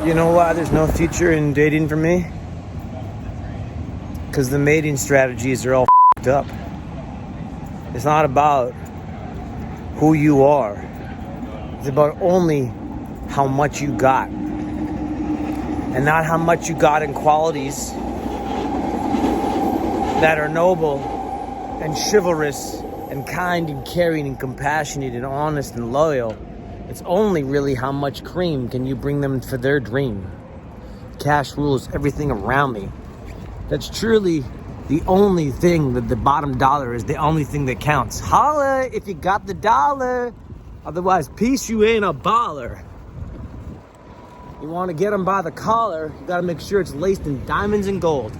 You know why there's no future in dating for me? Because the mating strategies are all f***ed up. It's not about who you are. It's about only how much you got. And not how much you got in qualities that are noble and chivalrous and kind and caring and compassionate and honest and loyal. It's only really how much cream can you bring them for their dream. Cash rules everything around me. That's truly the only thing, that the bottom dollar is the only thing that counts. Holla if you got the dollar. Otherwise, peace, you ain't a baller. You want to get them by the collar, you got to make sure it's laced in diamonds and gold.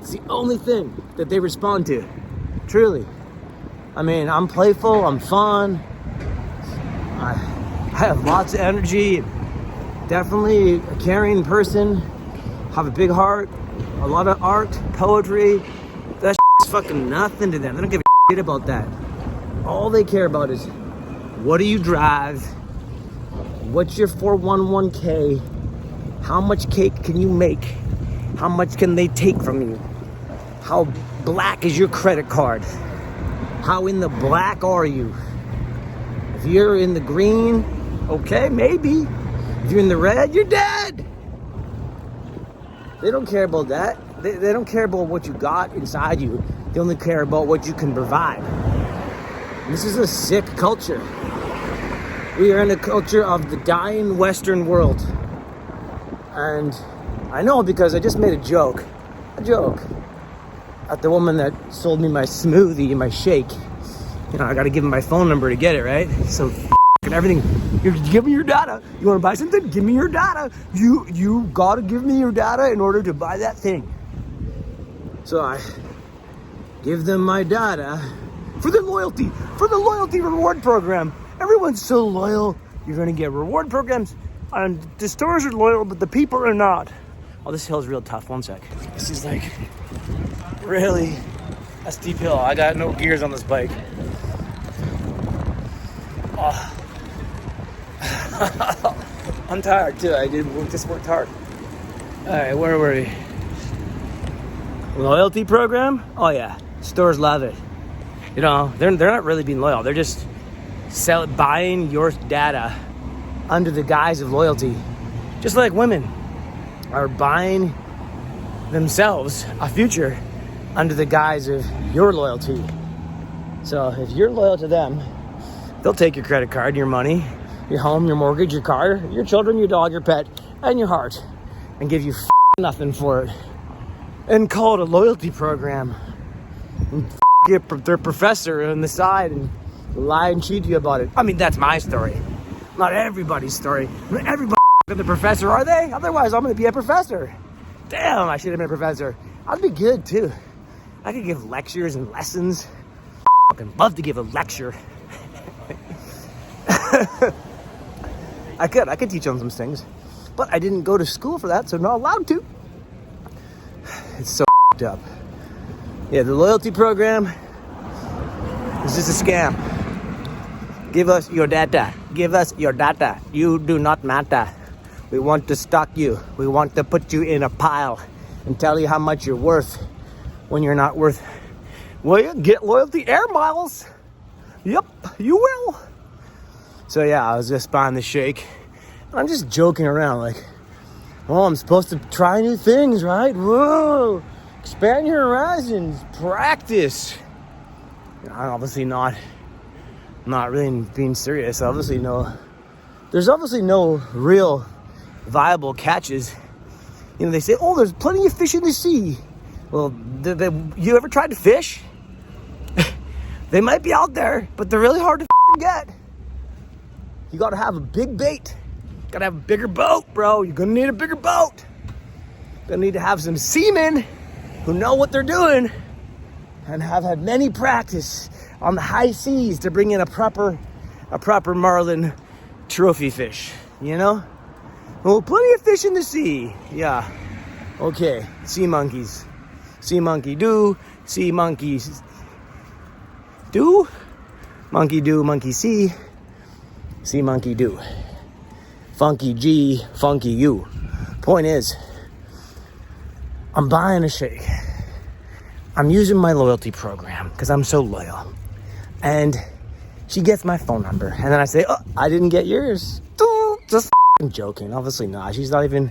It's the only thing that they respond to. Truly. I mean, I'm playful, I'm fun. I have lots of energy, definitely a caring person, have a big heart, a lot of art, poetry. That shit's fucking nothing to them. They don't give a shit about that. All they care about is, what do you drive? What's your 411k? How much cake can you make? How much can they take from you? How black is your credit card? How in the black are you? If you're in the green, okay, maybe. If you're in the red, you're dead. They don't care about that. They don't care about what you got inside you. They only care about what you can provide. This is a sick culture. We are in a culture of the dying Western world. And I know because I just made a joke at the woman that sold me my smoothie and my shake. You know, I gotta give him my phone number to get it, right? So everything, you give me your data. You wanna buy something? Give me your data. You gotta give me your data in order to buy that thing. So I give them my data for the loyalty reward program. Everyone's so loyal. You're gonna get reward programs. And the stores are loyal, but the people are not. Oh, this hill's real tough. One sec. This is like really a steep hill. I got no gears on this bike. Oh. I'm tired too. I just worked hard. All right, where were we? Loyalty program? Oh yeah, stores love it. You know, they're not really being loyal. They're just buying your data under the guise of loyalty. Just like women are buying themselves a future under the guise of your loyalty. So if you're loyal to them, they'll take your credit card, your money, your home, your mortgage, your car, your children, your dog, your pet, and your heart, and give you nothing for it, and call it a loyalty program, and get their professor on the side and lie and cheat you about it. I mean, that's my story, not everybody's story. Everybody the professor, are they? Otherwise, I'm going to be a professor. Damn, I should have been a professor. I'd be good too. I could give lectures and lessons. I fucking love to give a lecture. I could teach them some things, but I didn't go to school for that, so I'm not allowed to. It's so up. Yeah, the loyalty program is just a scam. Give us your data. Give us your data. You do not matter. We want to stalk you. We want to put you in a pile and tell you how much you're worth when you're not worth. Will you get loyalty air miles? Yep, you will. So yeah, I was just buying the shake. And I'm just joking around like, oh, I'm supposed to try new things, right? Whoa, expand your horizons, practice. I'm obviously not really being serious. There's obviously no real viable catches. You know, they say, oh, there's plenty of fish in the sea. Well, you ever tried to fish? They might be out there, but they're really hard to get. You gotta have a big bait. You gotta have a bigger boat, bro. You're gonna need a bigger boat. You're gonna need to have some seamen who know what they're doing and have had many practice on the high seas to bring in a proper marlin trophy fish, you know? Well, plenty of fish in the sea. Yeah. Okay. Sea monkeys. Sea monkey do. Sea monkeys do. Monkey do. Monkey see. Sea monkey do. funky G, funky you. Point is, I'm buying a shake. I'm using my loyalty program because I'm so loyal. And she gets my phone number. And then I say, oh, I didn't get yours. Just joking. Obviously not. She's not even,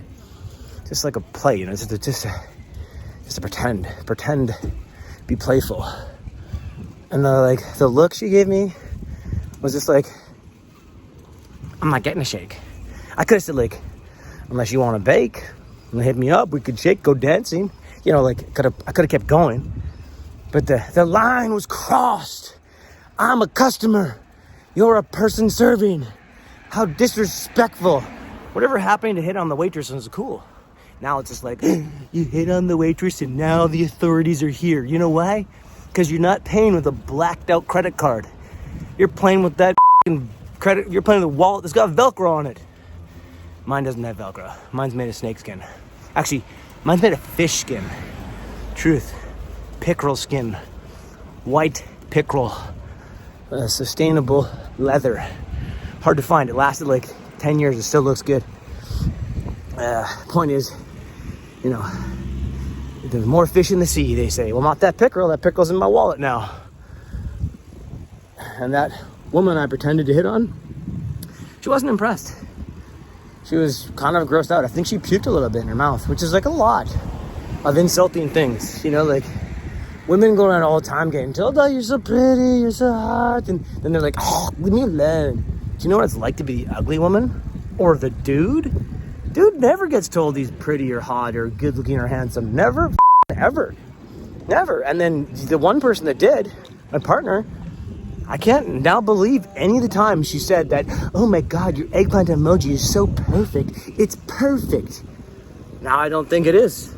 just like a play, you know, just a pretend, be playful. And the look she gave me was just like, I'm not getting a shake. I could have said like, unless you want to bake, hit me up, we could shake, go dancing. You know, like I could have kept going. But the line was crossed. I'm a customer. You're a person serving. How disrespectful. Whatever happened to hit on the waitress was cool. Now it's just like, you hit on the waitress and now the authorities are here. You know why? Because you're not paying with a blacked out credit card. You're playing with that credit. You're playing with a wallet that's got Velcro on it. Mine doesn't have Velcro. Mine's made of snake skin. Actually, mine's made of fish skin. Truth. Pickerel skin. White pickerel. Sustainable leather. Hard to find. It lasted like 10 years. It still looks good. Point is, you know, there's more fish in the sea, they say. Well, not that pickerel. That pickerel's in my wallet now. And that woman I pretended to hit on, she wasn't impressed. She was kind of grossed out. I think she puked a little bit in her mouth, which is like a lot of insulting things. You know, like women go around all the time getting told, oh, you're so pretty, you're so hot. And then they're like, oh, leave me alone. Do you know what it's like to be the ugly woman? Or the dude? Dude never gets told he's pretty or hot or good looking or handsome. Never, ever. Never. And then the one person that did, my partner, I can't now believe any of the time she said that, oh my God, your eggplant emoji is so perfect. It's perfect. Now I don't think it is.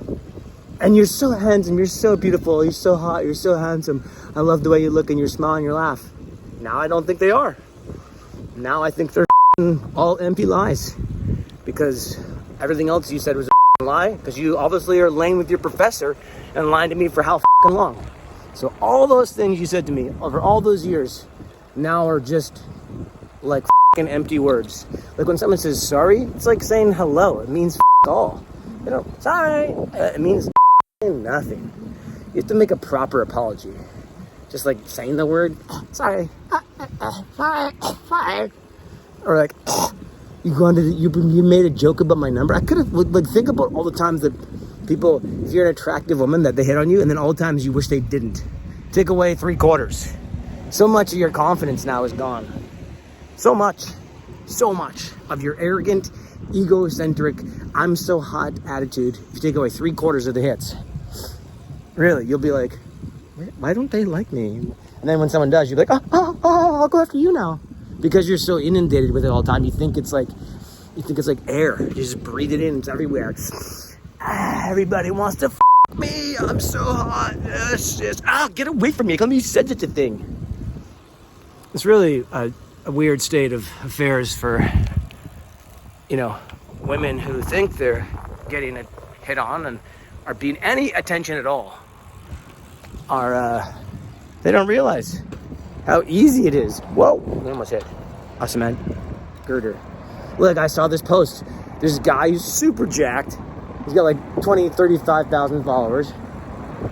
And you're so handsome, you're so beautiful, you're so hot, you're so handsome. I love the way you look and your smile and your laugh. Now I don't think they are. Now I think they're all empty lies. Because everything else you said was a lie. Because you obviously are laying with your professor and lying to me for how long. So all those things you said to me over all those years now are just like empty words. Like when someone says sorry, it's like saying hello. It means all. You know, sorry. It means nothing. You have to make a proper apology. Just like saying the word, sorry. Sorry. Or like, you made a joke about my number. I could have, like, think about all the times that people, if you're an attractive woman, that they hit on you, and then all the times you wish they didn't. Take away 3/4. So much of your confidence now is gone. So much of your arrogant, egocentric, I'm so hot attitude. If you take away 3/4 of the hits, really, you'll be like, why don't they like me? And then when someone does, you're like, oh, I'll go after you now. Because you're so inundated with it all the time, you think it's like air. You just breathe it in, it's everywhere. Everybody wants to me. I'm so hot. Yes. Get away from me. Let me said such a thing. It's really a weird state of affairs for, you know, women who think they're getting a hit on and are being any attention at all. They don't realize how easy it is. Whoa, I almost hit a cement girder. Look, I saw this post. There's a guy who's super jacked. He's got like 20, 35,000 followers.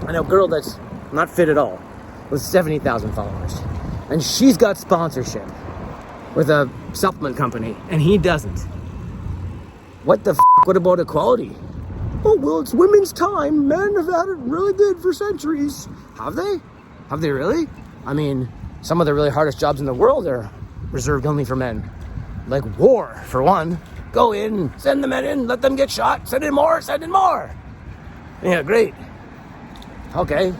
I know a girl that's not fit at all with 70,000 followers. And she's got sponsorship with a supplement company, and he doesn't. What the what about equality? Oh, well, it's women's time. Men have had it really good for centuries. Have they? Have they really? I mean, some of the really hardest jobs in the world are reserved only for men. Like war, for one. Go in, send the men in, let them get shot, send in more. Yeah, great. Okay,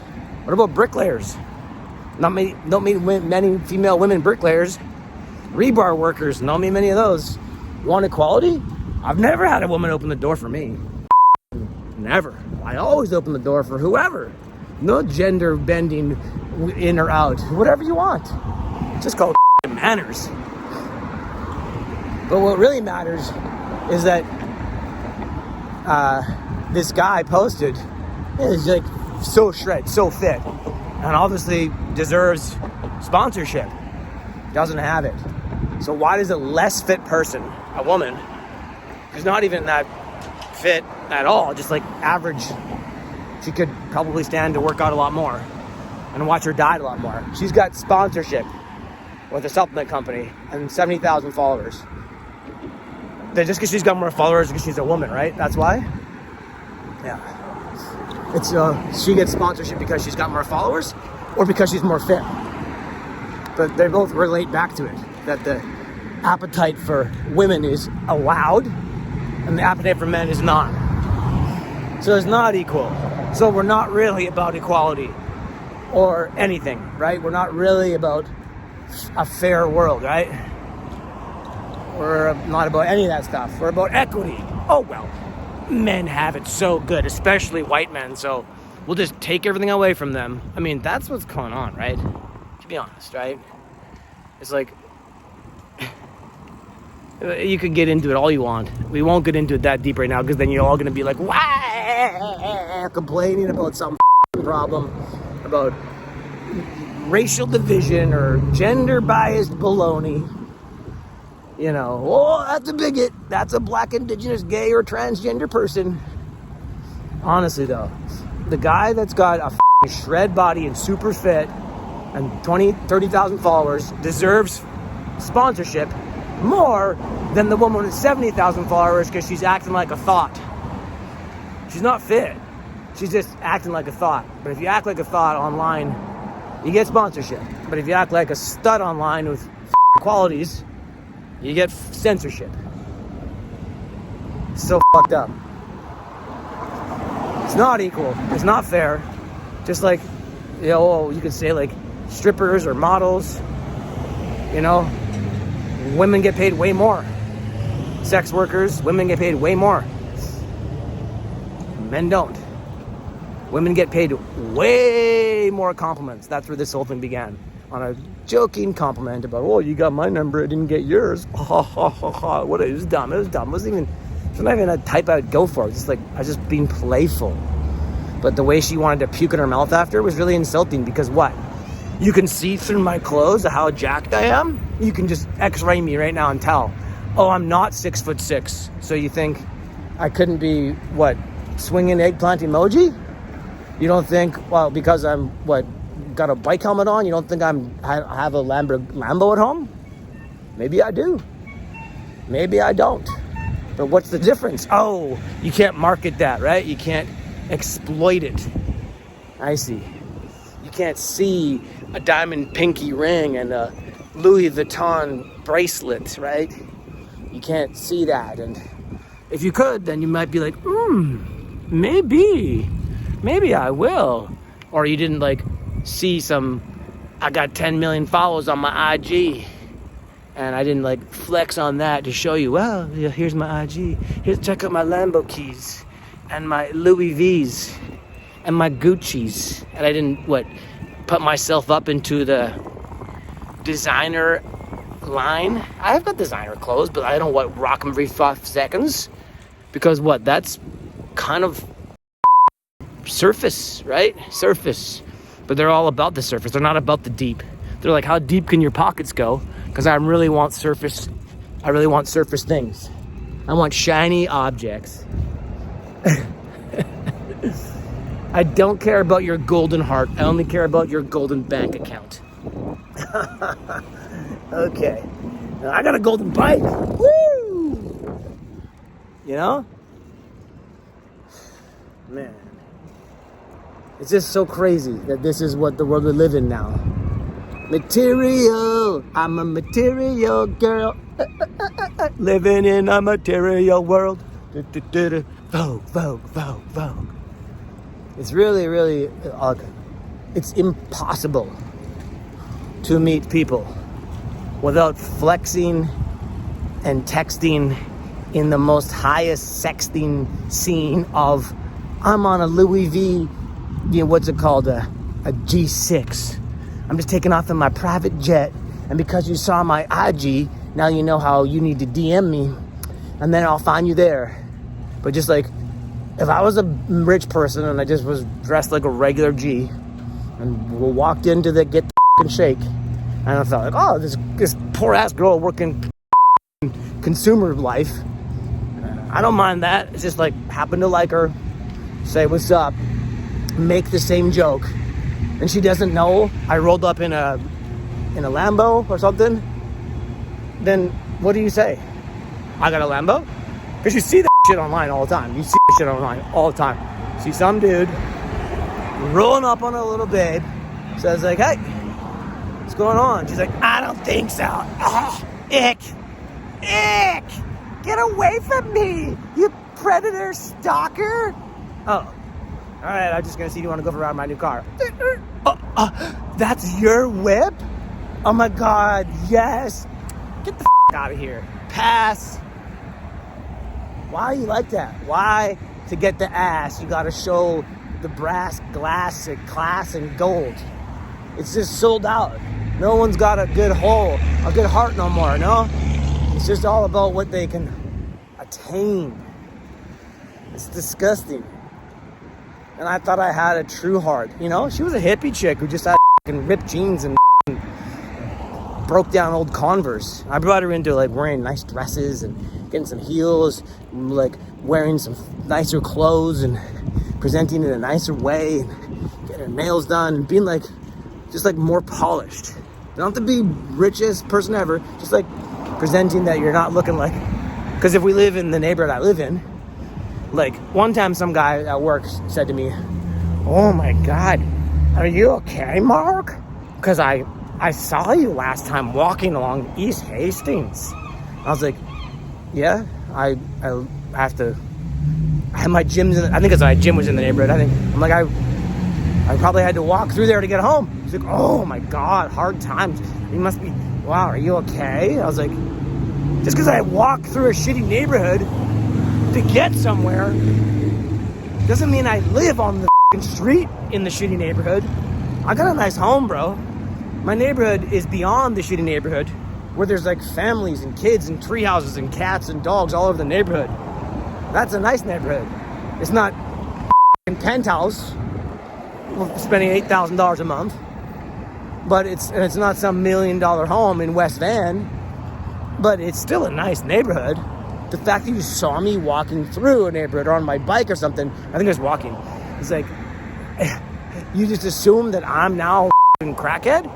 what about bricklayers? Don't meet many female women bricklayers. Rebar workers, don't meet many of those. You want equality? I've never had a woman open the door for me. Never. I always open the door for whoever. No gender bending in or out. Whatever you want. It's just called manners. But what really matters is that this guy posted, he's like so shred, so fit, and obviously deserves sponsorship. Doesn't have it. So why does a less fit person, a woman, She's not even that fit at all, just like average. She could probably stand to work out a lot more and watch her diet a lot more. She's got sponsorship with a supplement company and 70,000 followers. Just because she's got more followers because she's a woman, right? That's why? Yeah. It's she gets sponsorship because she's got more followers or because she's more fit. But they both relate back to it, that the appetite for women is allowed and the appetite for men is not. So it's not equal. So we're not really about equality or anything, right? We're not really about a fair world, right? We're not about any of that stuff. We're about equity. Oh, well, men have it so good, especially white men, so we'll just take everything away from them. I mean, that's what's going on, right? To be honest, right? It's like, you could get into it all you want. We won't get into it that deep right now, because then you're all going to be like, wah, complaining about some problem, about racial division or gender-biased baloney. You know, oh, that's a bigot. That's a black, indigenous, gay, or transgender person. Honestly, though, the guy that's got a shred body and super fit and 20, 30,000 followers deserves sponsorship more than the woman with 70,000 followers because she's acting like a thought. She's not fit. She's just acting like a thought. But if you act like a thought online, you get sponsorship. But if you act like a stud online with qualities, you get censorship. It's so fucked up. It's not equal. It's not fair. Just like, you know, you could say like strippers or models, you know, women get paid way more. Sex workers, women get paid way more. Men don't. Women get paid way more compliments. That's where this whole thing began. On a joking compliment about, oh, you got my number, I didn't get yours. Ha ha ha ha. What? It was dumb. It was dumb. It's not even a type I'd go for. It's just like, I was just being playful. But the way she wanted to puke in her mouth after was really insulting, because what? You can see through my clothes how jacked I am. You can just x-ray me right now and tell, oh, I'm not 6'6". So you think I couldn't be, what, swinging eggplant emoji? You don't think, well, because I'm, what, got a bike helmet on, you don't think I have a Lambo at home? Maybe I do. Maybe I don't. But what's the difference? Oh, you can't market that, right? You can't exploit it. I see. You can't see a diamond pinky ring and a Louis Vuitton bracelet, right? You can't see that. And if you could, then you might be like, maybe I will. Or you didn't like see I got 10 million followers on my IG, and I didn't like flex on that to show you, well, yeah, here's my IG. Here's, check out my Lambo keys and my Louis V's and my Gucci's. And I didn't, put myself up into the designer line. I've got designer clothes, but I don't rock them every 5 seconds, because that's kind of surface, right? Surface. But they're all about the surface. They're not about the deep. They're like, how deep can your pockets go? Because I really want surface things. I want shiny objects. I don't care about your golden heart. I only care about your golden bank account. Okay. Now, I got a golden bike. Woo! You know? Man. It's just so crazy that this is what the world we live in now. Material. I'm a material girl. Living in a material world. Vogue, Vogue, Vogue, Vogue. It's really, really ugly. It's impossible to meet people without flexing and texting in the most highest sexting scene of, I'm on a Louis V, what's it called, a G6. I'm just taking off in my private jet, and because you saw my IG, now you know how you need to DM me, and then I'll find you there. But just like, if I was a rich person and I just was dressed like a regular G, and walked into the get the shake, and I felt like, oh, this poor ass girl working consumer life, I don't mind that. It's just like, happen to like her, say what's up, make the same joke, and she doesn't know I rolled up in a Lambo or something, then what do you say? I got a Lambo? Because you see that shit online all the time. You see that shit online all the time. See some dude rolling up on a little babe, says like, hey, what's going on? She's like, I don't think so. Ick. Get away from me, you predator stalker. Oh, all right, I'm just gonna see if you want to go for a ride in my new car. That's your whip? Oh my God, yes. Get the out of here. Pass. Why are you like that? Why, to get the ass, you gotta show the brass glass and class and gold? It's just sold out. No one's got a good heart no more, no? It's just all about what they can attain. It's disgusting. And I thought I had a true heart, you know? She was a hippie chick who just had ripped jeans and broke down old Converse. I brought her into like wearing nice dresses and getting some heels, like wearing some nicer clothes and presenting in a nicer way and getting her nails done and being like, just like more polished. You don't have to be richest person ever, just like presenting that you're not looking like, because if we live in the neighborhood I live in, like one time some guy at work said to me, oh my God, are you okay, Mark? Because I saw you last time walking along East Hastings. I was like, yeah, I have to, I had my gym, I think it's my gym was in the neighborhood. I probably had to walk through there to get home. He's like, oh my God, hard times. You must be, wow, are you okay? I was like, just because I walk through a shitty neighborhood to get somewhere doesn't mean I live on the street in the shitty neighborhood. I got a nice home, bro. My neighborhood is beyond the shitty neighborhood, where there's like families and kids and tree houses and cats and dogs all over the neighborhood. That's a nice neighborhood. It's not penthouse spending $8,000 a month, but it's not some $1 million home in West Van, but it's still a nice neighborhood. The fact that you saw me walking through a neighborhood or on my bike or something, I think I was walking, it's like, you just assume that I'm now a crackhead?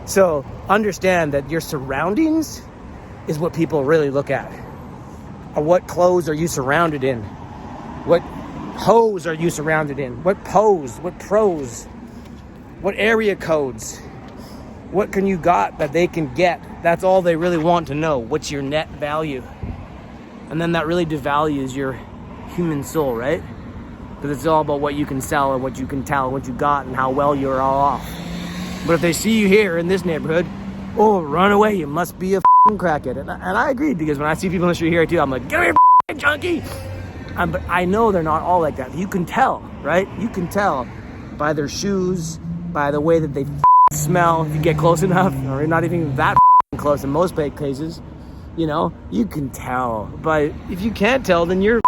So understand that your surroundings is what people really look at. Or what clothes are you surrounded in? What hoes are you surrounded in? What pose? What pros? What area codes? What can you got that they can get? That's all they really want to know. What's your net value? And then that really devalues your human soul, right? Because it's all about what you can sell and what you can tell, what you got and how well you're all off. But if they see you here in this neighborhood, oh, run away, you must be a crackhead. And I agree, because when I see people in the street here too, I'm like, get here, junkie. But I know they're not all like that. You can tell, right? You can tell by their shoes, by the way that they smell, if you get close enough, or not even that close in most cases, you know, you can tell. But if you can't tell, then you're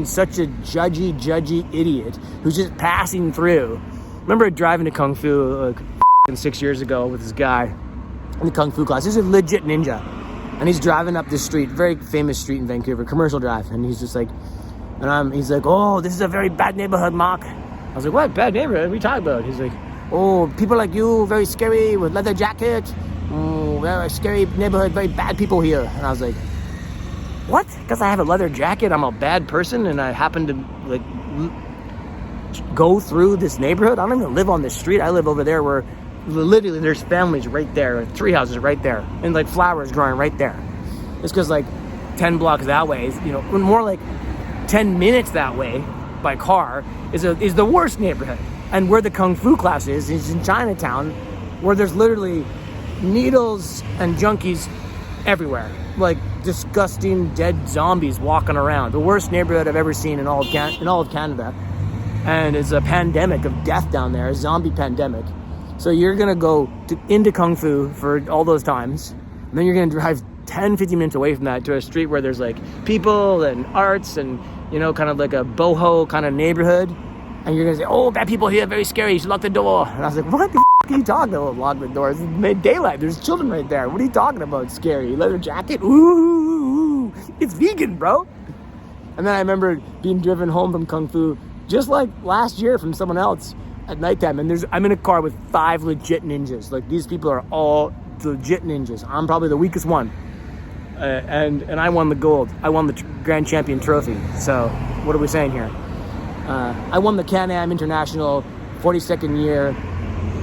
such a judgy idiot who's just passing through. Remember driving to Kung Fu 6 years ago with this guy in the Kung Fu class. He's a legit ninja. And he's driving up this street, very famous street in Vancouver, Commercial Drive. And he's just like, he's like, oh, this is a very bad neighborhood, Mark. I was like, what, bad neighborhood? What are you talking about? He's like, oh, people like you, very scary, with leather jackets. Oh, very scary neighborhood, very bad people here. And I was like, what? Because I have a leather jacket, I'm a bad person, and I happen to like go through this neighborhood? I don't even live on this street. I live over there where literally there's families right there, tree houses right there, and like flowers growing right there. It's because like 10 blocks that way is, you know, more like 10 minutes that way by car is the worst neighborhood. And where the Kung Fu class is in Chinatown, where there's literally needles and junkies everywhere, like disgusting dead zombies walking around. The worst neighborhood I've ever seen in all of Canada. And it's a pandemic of death down there, a zombie pandemic. So you're gonna go into Kung Fu for all those times, and then you're gonna drive 10-15 minutes away from that to a street where there's like people and arts and, you know, kind of like a boho kind of neighborhood, and you're gonna say, oh, bad people here, very scary, you should lock the door. And I was like, what the f*** are you talking about, lock the door? It's daylight, there's children right there. What are you talking about, scary? Leather jacket? Ooh, it's vegan, bro. And then I remember being driven home from Kung Fu just like last year from someone else at nighttime. And I'm in a car with 5 legit ninjas. Like, these people are all legit ninjas. I'm probably the weakest one. And I won the gold. I won the Grand Champion trophy. So what are we saying here? I won the Can-Am International 42nd year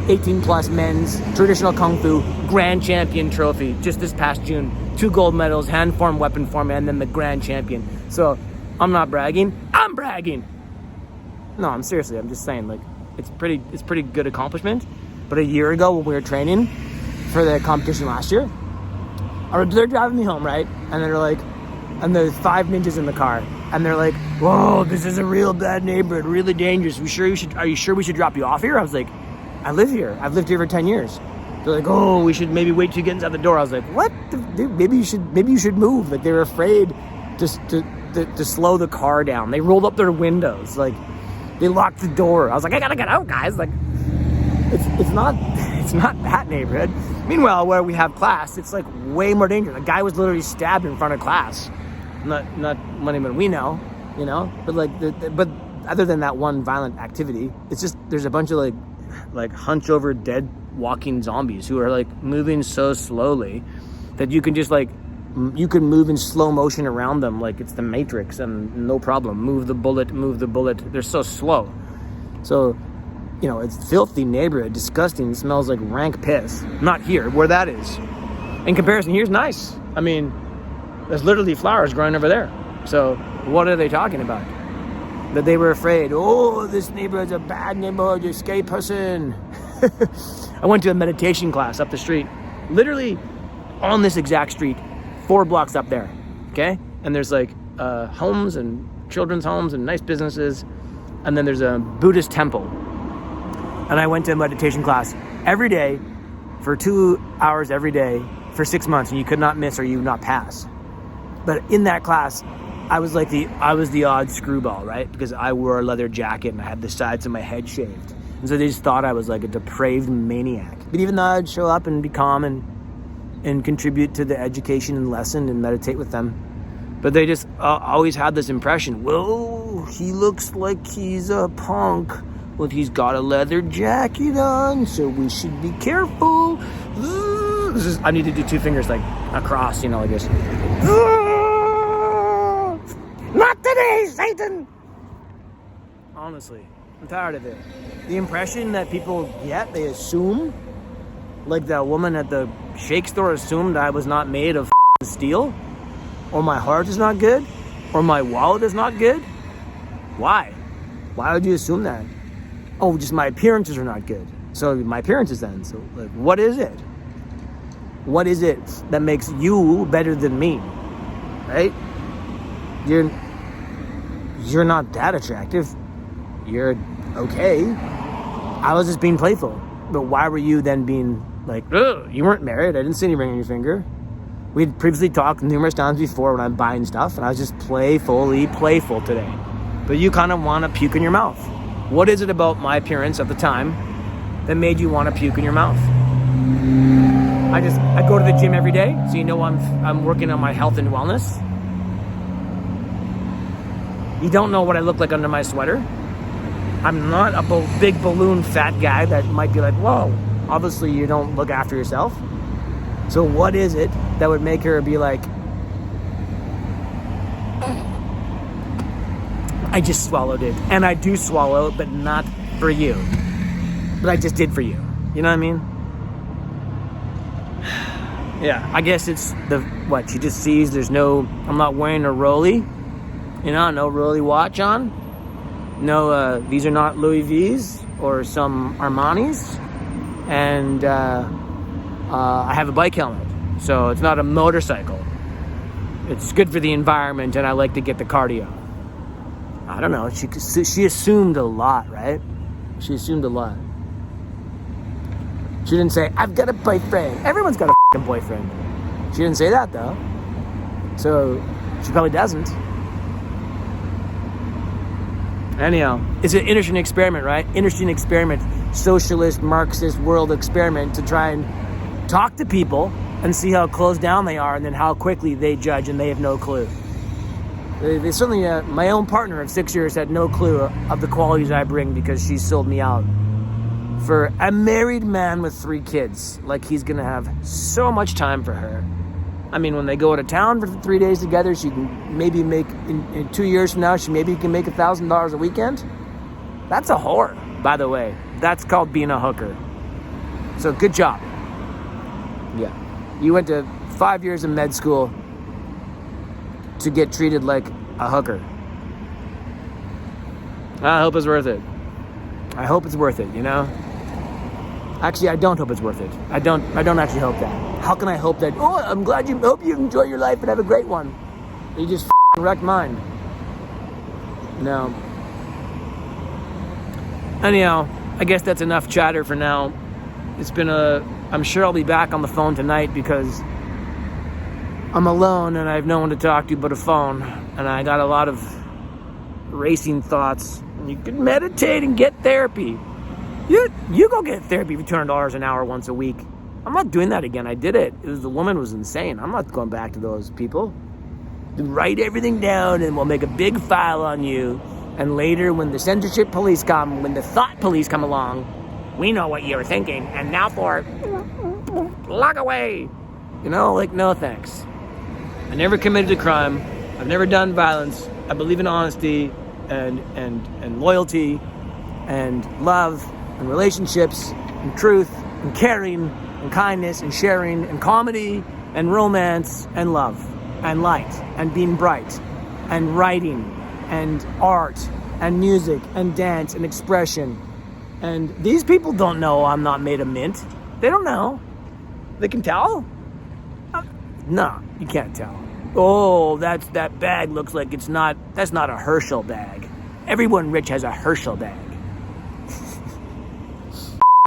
18 plus men's traditional Kung Fu Grand Champion trophy just this past June. 2 gold medals, hand form, weapon form, and then the Grand Champion. So I'm not bragging. I'm bragging. No, I'm seriously. I'm just saying, like, it's pretty good accomplishment. But a year ago when we were training for the competition last year, they're driving me home, right? And they're like, and there's 5 ninjas in the car, and they're like, "Whoa, this is a real bad neighborhood, really dangerous. Are you sure we should drop you off here?" I was like, "I live here. I've lived here for 10 years." They're like, "Oh, we should maybe wait till you get inside the door." I was like, "What? Dude, maybe you should move." Like, they were afraid to slow the car down. They rolled up their windows. Like, they locked the door. I was like, "I gotta get out, guys." Like, it's not that neighborhood. Meanwhile, where we have class, it's like way more dangerous. A guy was literally stabbed in front of class. Not anyone we know, you know. But like, but other than that one violent activity, it's just there's a bunch of like hunch over dead walking zombies who are like moving so slowly that you can just like you can move in slow motion around them like it's the Matrix and no problem. Move the bullet. They're so slow. So, you know, it's filthy neighborhood, disgusting, smells like rank piss. Not here, where that is. In comparison, here's nice. I mean, there's literally flowers growing over there. So what are they talking about? That they were afraid, "Oh, this neighborhood's a bad neighborhood, you're a scary person." I went to a meditation class up the street, literally on this exact street, 4 blocks up there, okay? And there's like homes and children's homes and nice businesses. And then there's a Buddhist temple. And I went to a meditation class every day for 2 hours every day for 6 months, and you could not miss or you would not pass. But in that class, I was the odd screwball, right? Because I wore a leather jacket and I had the sides of my head shaved. And so they just thought I was like a depraved maniac. But even though I'd show up and be calm and contribute to the education and lesson and meditate with them, but they just always had this impression, "Whoa, he looks like he's a punk. Well, he's got a leather jacket on, so we should be careful." I need to do 2 fingers like across, you know, like this. Not today, Satan! Honestly, I'm tired of it. The impression that people get, they assume, like that woman at the shake store assumed I was not made of steel, or my heart is not good, or my wallet is not good. Why? Why would you assume that? Oh, just my appearances are not good. So my appearances then. So like, what is it? What is it that makes you better than me? Right? You're not that attractive. You're okay. I was just being playful. But why were you then being like, "Ugh, you weren't married. I didn't see any ring on your finger." We'd previously talked numerous times before when I'm buying stuff, and I was just playful today. But you kind of want to puke in your mouth. What is it about my appearance at the time that made you want to puke in your mouth? I go to the gym every day, so you know I'm working on my health and wellness. You don't know what I look like under my sweater. I'm not a big balloon fat guy that might be like, "Whoa, obviously you don't look after yourself." So what is it that would make her be like, "I just swallowed it." And I do swallow, but not for you. But I just did for you. You know what I mean? Yeah, I guess it's she just sees I'm not wearing a Rolly. You know, no Rolly watch on. No, these are not Louis V's or some Armani's. And I have a bike helmet. So it's not a motorcycle. It's good for the environment, and I like to get the cardio. I don't know. She assumed a lot, right? She assumed a lot. She didn't say, "I've got a boyfriend." Everyone's got a f***ing boyfriend. She didn't say that, though. So she probably doesn't. Anyhow, it's an interesting experiment, right? Interesting experiment. Socialist, Marxist world experiment to try and talk to people and see how closed down they are and then how quickly they judge and they have no clue. They certainly, my own partner of 6 years had no clue of the qualities I bring because she sold me out for a married man with 3 kids. Like, he's gonna have so much time for her. I mean, when they go out of town for 3 days together, she can maybe make, in 2 years from now, she maybe can make $1,000 a weekend. That's a whore, by the way. That's called being a hooker. So good job. Yeah. You went to 5 years of med school to get treated like a hooker. I hope it's worth it. I hope it's worth it, you know? Actually, I don't hope it's worth it. I don't actually hope that. How can I hope that? Oh, I'm glad hope you enjoy your life and have a great one. You just wrecked mine. No. Anyhow, I guess that's enough chatter for now. I'm sure I'll be back on the phone tonight because I'm alone and I have no one to talk to but a phone. And I got a lot of racing thoughts. You can meditate and get therapy. You go get therapy for $200 an hour once a week. I'm not doing that again. I did it. The woman was insane. I'm not going back to those people. Write everything down and we'll make a big file on you. And later when the censorship police come, when the thought police come along, we know what you were thinking. And now for lock away. You know, like, no thanks. I never committed a crime. I've never done violence. I believe in honesty and loyalty and love and relationships and truth and caring and kindness and sharing and comedy and romance and love and light and being bright and writing and art and music and dance and expression. And these people don't know I'm not made of mint. They don't know. They can tell? No, you can't tell. Oh, that bag looks like that's not a Herschel bag. Everyone rich has a Herschel bag.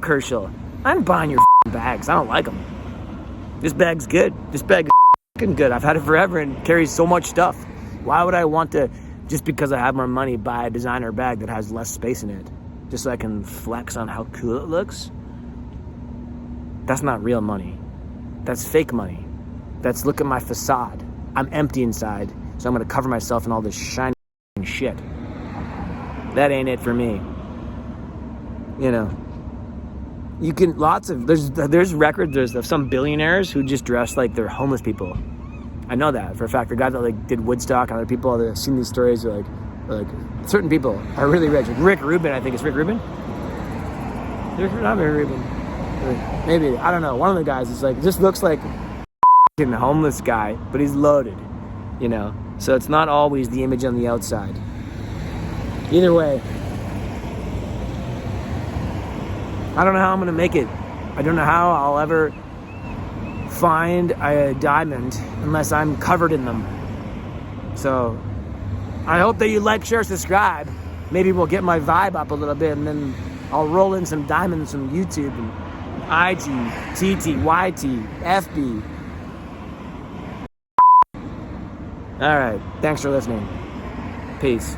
Herschel. I'm buying your bags. I don't like them. This bag's good. This bag is good. I've had it forever and carries so much stuff. Why would I want to, just because I have more money, buy a designer bag that has less space in it? Just so I can flex on how cool it looks? That's not real money. That's fake money. That's, look at my facade. I'm empty inside, so I'm going to cover myself in all this shiny shit. That ain't it for me. You know. You can, there's records of some billionaires who just dress like they're homeless people. I know that for a fact. The guy that like did Woodstock and other people that have seen these stories are like certain people are really rich. Like Rick Rubin, I think it's Rick Rubin. Not Rick Rubin. Maybe, I don't know. One of the guys is like, just looks like a homeless guy, but he's loaded, you know. So it's not always the image on the outside. Either way, I don't know how I'm going to make it. I don't know how I'll ever find a diamond unless I'm covered in them. So I hope that you like, share, subscribe. Maybe we'll get my vibe up a little bit and then I'll roll in some diamonds from YouTube and IG, TT, YT, FB. All right. Thanks for listening. Peace.